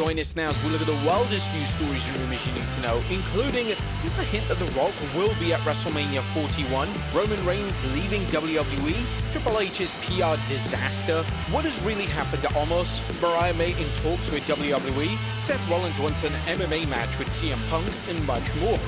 join us now as we look at the wildest news stories and rumors you need to know, including, is this a hint that The Rock will be at WrestleMania 41? Roman Reigns leaving WWE? Triple H's PR disaster? What has really happened to Omos? Mariah in talks with WWE? Seth Rollins wants an MMA match with CM Punk, and much more.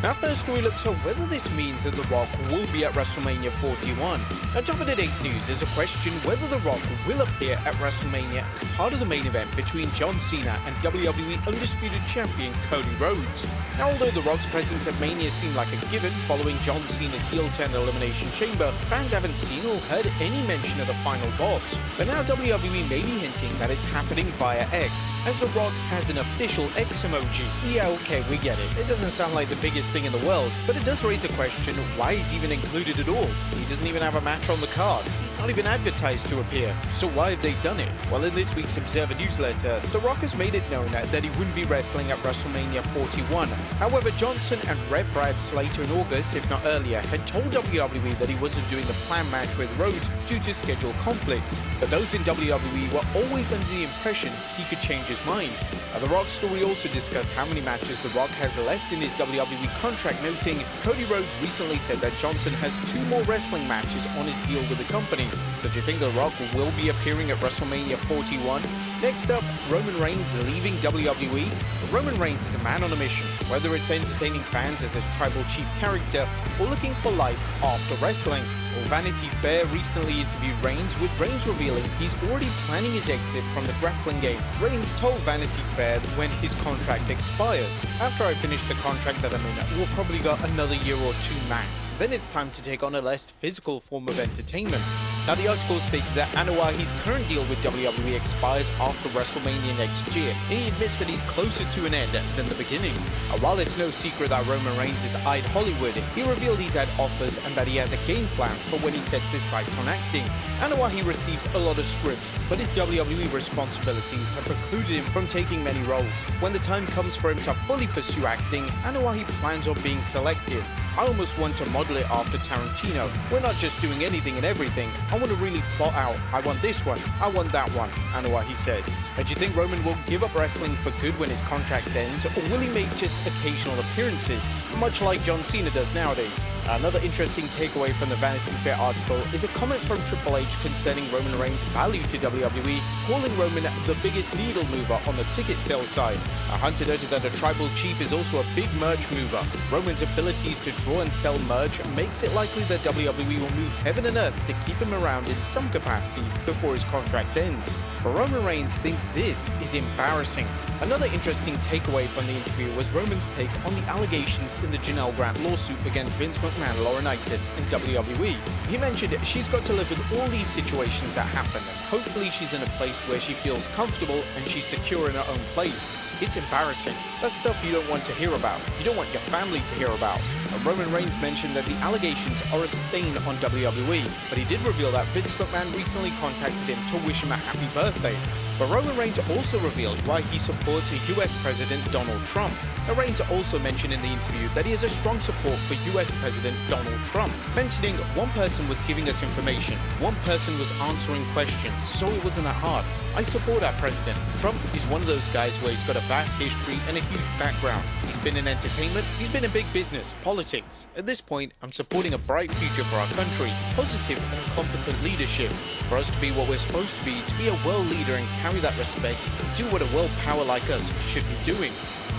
Our first story looks at whether this means that The Rock will be at WrestleMania 41. On top of today's news, there's a question whether The Rock will appear at WrestleMania as part of the main event between John Cena and WWE Undisputed Champion Cody Rhodes. Now, although The Rock's presence at Mania seemed like a given following John Cena's heel turn Elimination Chamber, fans haven't seen or heard any mention of the final boss. But now WWE may be hinting that it's happening via X, as The Rock has an official X emoji. Yeah, okay, we get it. It doesn't sound like the biggest thing in the world, but it does raise a question why he's even included at all. He doesn't even have a match on the card. He's not even advertised to appear. So why have they done it? Well, in this week's Observer newsletter, The Rock has made it known that he wouldn't be wrestling at WrestleMania 41. However, Johnson and Rep Brad Slater in August, if not earlier, had told WWE that he wasn't doing the planned match with Rhodes due to schedule conflicts. But those in WWE were always under the impression he could change his mind. The Rock's story also discussed how many matches The Rock has left in his WWE contract, noting Cody Rhodes recently said that Johnson has 2 more wrestling matches on his deal with the company. So do you think The Rock will be appearing at WrestleMania 41? Next up, Roman Reigns leaving WWE. Roman Reigns is a man on a mission, whether it's entertaining fans as his tribal chief character or looking for life after wrestling. Well, Vanity Fair recently interviewed Reigns, with Reigns revealing he's already planning his exit from the grappling game. Reigns told Vanity Fair when his contract expires. After I finish the contract that I'm in, we'll probably got another year or 2 max. Then it's time to take on a less physical form of entertainment. Now, the article states that Anoa'i's current deal with WWE expires after WrestleMania next year, and he admits that he's closer to an end than the beginning. While it's no secret that Roman Reigns has eyed Hollywood, he revealed he's had offers and that he has a game plan for when he sets his sights on acting. Anoa'i receives a lot of scripts, but his WWE responsibilities have precluded him from taking many roles. When the time comes for him to fully pursue acting, Anoa'i plans on being selective. I almost want to model it after Tarantino. We're not just doing anything and everything. I want to really plot out. I want this one. I want that one, Anoa'i says. Do you think Roman will give up wrestling for good when his contract ends, or will he make just occasional appearances, much like John Cena does nowadays? Another interesting takeaway from the Vanity Fair article is a comment from Triple H concerning Roman Reigns' value to WWE, calling Roman the biggest needle mover on the ticket sales side. Hunter noted that the tribal chief is also a big merch mover. Roman's abilities to draw and sell merch makes it likely that WWE will move heaven and earth to keep him around in some capacity before his contract ends. But Roman Reigns thinks this is embarrassing. Another interesting takeaway from the interview was Roman's take on the allegations in the Janelle Grant lawsuit against Vince McMahon, Laurinaitis, and WWE. He mentioned she's got to live with all these situations that happen, and hopefully she's in a place where she feels comfortable and she's secure in her own place. It's embarrassing. That's stuff you don't want to hear about. You don't want your family to hear about. Roman Reigns mentioned that the allegations are a stain on WWE, but he did reveal that Vince McMahon recently contacted him to wish him a happy birthday. But Roman Reigns also revealed why he supports US President Donald Trump. Now, Reigns also mentioned in the interview that he has a strong support for US President Donald Trump, mentioning one person was giving us information, one person was answering questions, so it wasn't that hard. I support our president. Trump is one of those guys where he's got a vast history and a huge background. He's been in entertainment, he's been in big business, politics. At this point, I'm supporting a bright future for our country, positive and competent leadership. For us to be what we're supposed to be a world leader and carry that respect, and do what a world power like us should be doing.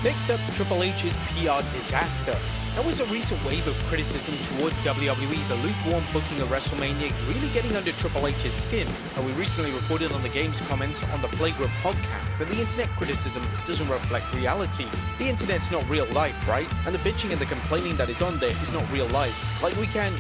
Next up, Triple H's PR disaster. There was a recent wave of criticism towards WWE's lukewarm booking of WrestleMania really getting under Triple H's skin, and we recently reported on the game's comments on the Flagrant podcast that the internet criticism doesn't reflect reality. The internet's not real life, right? And the bitching and the complaining that is on there is not real life. Like you can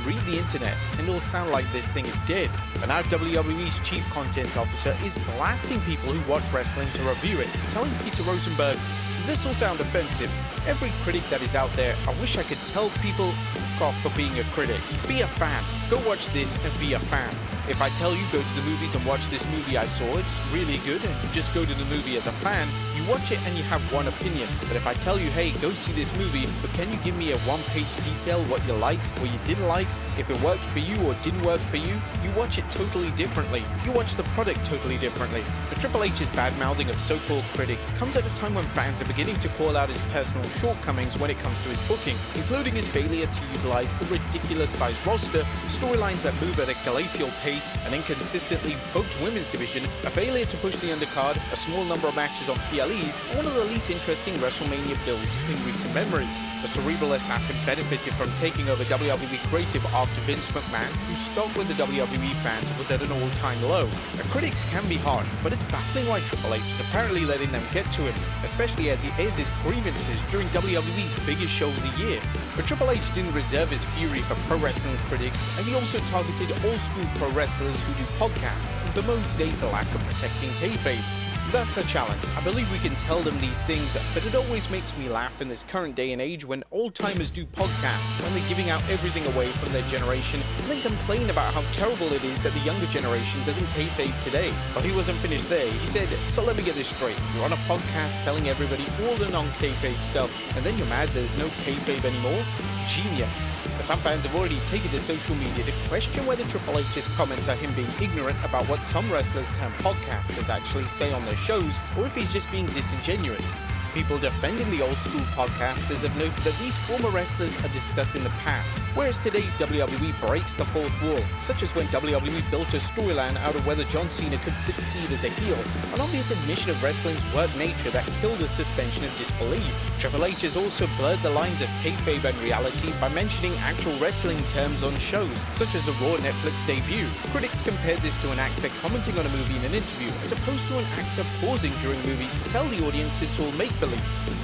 read the internet and it'll sound like this thing is dead. But now WWE's chief content officer is blasting people who watch wrestling to review it, telling Peter Rosenberg, "This will sound offensive. Every critic that is out there, I wish I could tell people, fuck off for being a critic. Be a fan. go watch this and be a fan. If I tell you go to the movies and watch this movie I saw, it's really good, and you just go to the movie as a fan, you watch it and you have one opinion. But if I tell you, hey, go see this movie, but can you give me a one-page detail what you liked, what you didn't like, if it worked for you or didn't work for you, you watch it totally differently. You watch the product totally differently. The Triple H's bad-mouthing of so-called critics comes at a time when fans are beginning to call out his personal shortcomings when it comes to his booking, including his failure to utilize a ridiculous-sized roster, storylines that move at a glacial pace, an inconsistently booked women's division, a failure to push the undercard, a small number of matches on PLEs, and one of the least interesting WrestleMania builds in recent memory. The cerebral assassin benefited from taking over WWE creative after Vince McMahon, whose stock with the WWE fans was at an all-time low. The critics can be harsh, but it's baffling why Triple H is apparently letting them get to him, especially as he airs his grievances during WWE's biggest show of the year. But Triple H didn't reserve his fury for pro wrestling critics, as he also targeted old-school pro wrestlers who do podcasts and bemoan today's lack of protecting kayfabe. That's a challenge. I believe we can tell them these things, but it always makes me laugh in this current day and age when old-timers do podcasts when they're giving out everything away from their generation and then complain about how terrible it is that the younger generation doesn't kayfabe today. But he wasn't finished there. He said, so let me get this straight. You're on a podcast telling everybody all the non-kayfabe stuff, and then you're mad there's no kayfabe anymore? Genius. Some fans have already taken to social media to question whether Triple H's comments are him being ignorant about what some wrestlers turned podcasters actually say on their shows, or if he's just being disingenuous. People defending the old-school podcasters have noted that these former wrestlers are discussing the past, whereas today's WWE breaks the fourth wall, such as when WWE built a storyline out of whether John Cena could succeed as a heel, an obvious admission of wrestling's work nature that killed the suspension of disbelief. Triple H has also blurred the lines of kayfabe and reality by mentioning actual wrestling terms on shows, such as the Raw Netflix debut. Critics compared this to an actor commenting on a movie in an interview, as opposed to an actor pausing during a movie to tell the audience it's all make-believe.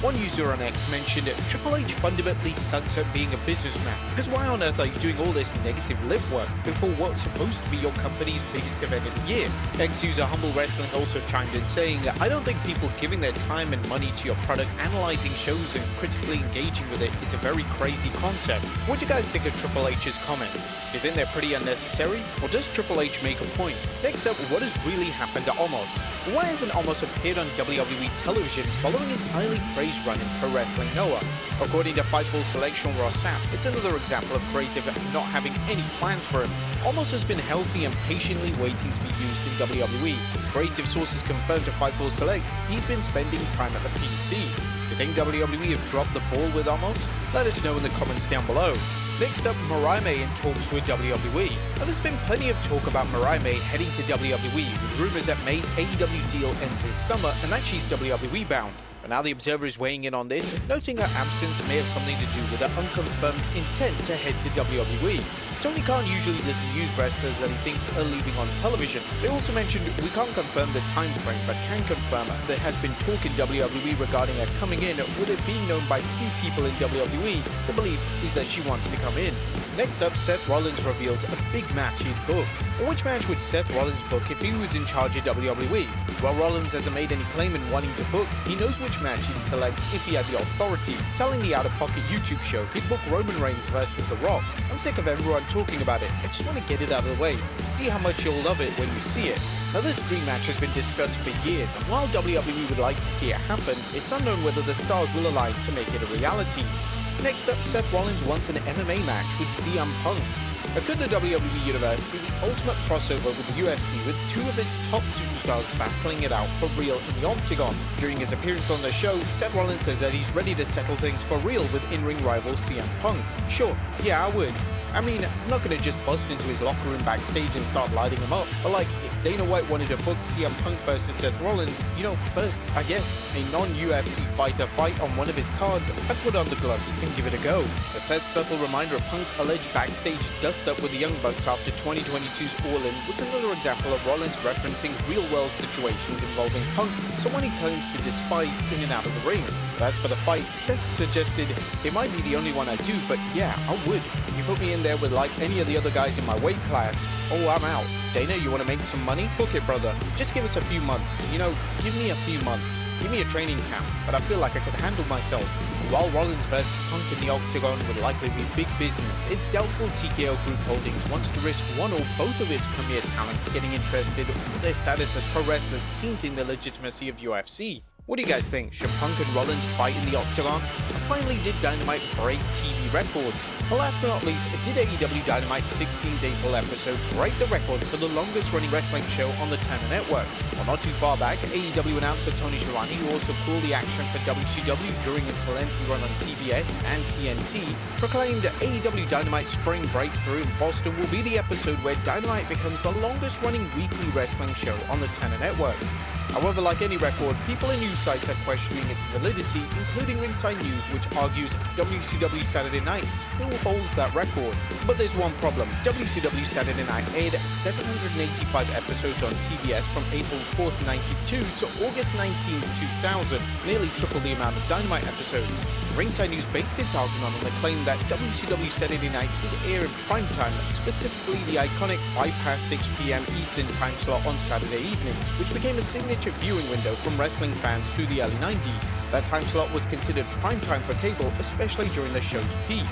One user on X mentioned it, Triple H fundamentally sucks at being a businessman, because why on earth are you doing all this negative lip work before what's supposed to be your company's biggest event of the year? X user Humble Wrestling also chimed in saying, I don't think people giving their time and money to your product, analyzing shows and critically engaging with it is a very crazy concept. What do you guys think of Triple H's comments? Do you think they're pretty unnecessary? Or does Triple H make a point? Next up, what has really happened to Omos? Why hasn't Omos appeared on WWE television following his highly praised run in Pro Wrestling Noah? According to Fightful Selection Raw Sap, it's another example of creative not having any plans for him. Omos has been healthy and patiently waiting to be used in WWE. Creative sources confirmed to Fightful Select he's been spending time at the PC. Do you think WWE have dropped the ball with Omos? Let us know in the comments down below. Next up, Mariah in talks with WWE. Now, there's been plenty of talk about Mariah heading to WWE, with rumors that May's AEW deal ends this summer and that she's WWE bound. But now the Observer is weighing in on this, noting her absence may have something to do with her unconfirmed intent to head to WWE. Tony Khan usually doesn't use wrestlers that he thinks are leaving on television. They also mentioned we can't confirm the time frame, but can confirm there has been talk in WWE regarding her coming in, with it being known by few people in WWE. The belief is that she wants to come in. Next up, Seth Rollins reveals a big match he'd book. Which match would Seth Rollins book if he was in charge of WWE? While Rollins hasn't made any claim in wanting to book, he knows which match he'd select if he had the authority, telling the Out of Pocket YouTube show he'd book Roman Reigns versus The Rock. I'm sick of everyone talking about it. I just want to get it out of the way. See how much you'll love it when you see it. Now, this dream match has been discussed for years, and while WWE would like to see it happen, it's unknown whether the stars will align to make it a reality. Next up, Seth Rollins wants an MMA match with CM Punk. Could the WWE Universe see the ultimate crossover with the UFC, with two of its top superstars battling it out for real in the Octagon? During his appearance on the show, Seth Rollins says that he's ready to settle things for real with in-ring rival CM Punk. Sure, yeah, I would. I mean, I'm not going to just bust into his locker room backstage and start lighting him up, but like, if Dana White wanted to book CM Punk versus Seth Rollins, first, I guess, a non-UFC fighter fight on one of his cards, I'd put on the gloves and give it a go. A subtle reminder of Punk's alleged backstage dust-up with the Young Bucks after 2022's All-In was another example of Rollins referencing real-world situations involving Punk, someone he claims to despise in and out of the ring. But as for the fight, Seth suggested, it might be the only one I do, but yeah, I would. You put me in there with like any of the other guys in my weight class, oh, I'm out. Dana, you want to make some money? Book it, brother. Just give us a few months. Give me a few months. Give me a training camp, but I feel like I could handle myself. while Rollins vs Punk in the Octagon would likely be big business, it's doubtful TKO Group Holdings wants to risk one or both of its premier talents getting interested with their status as pro wrestlers tainting the legitimacy of UFC. What do you guys think? Should Punk and Rollins fight in the Octagon? And finally, did Dynamite break TV records? Well, last but not least, did AEW Dynamite's 16th April episode break the record for the longest running wrestling show on the Turner networks? Well, not too far back, AEW announcer Tony Schiavone, who also called the action for WCW during its lengthy run on TBS and TNT, proclaimed AEW Dynamite Spring Breakthrough in Boston will be the episode where Dynamite becomes the longest running weekly wrestling show on the Turner networks. However, like any record, people and news sites are questioning its validity, including Ringside News, which argues WCW Saturday Night still holds that record. But there's one problem. WCW Saturday Night aired 785 episodes on TBS from April 4th, 92 to August 19th, 2000, nearly triple the amount of Dynamite episodes. Ringside News based its argument on the claim that WCW Saturday Night did air in primetime, specifically the iconic 5 past 6 p.m. Eastern time slot on Saturday evenings, which became a signature viewing window from wrestling fans through the early 90s. That time slot was considered prime time for cable, especially during the show's peak.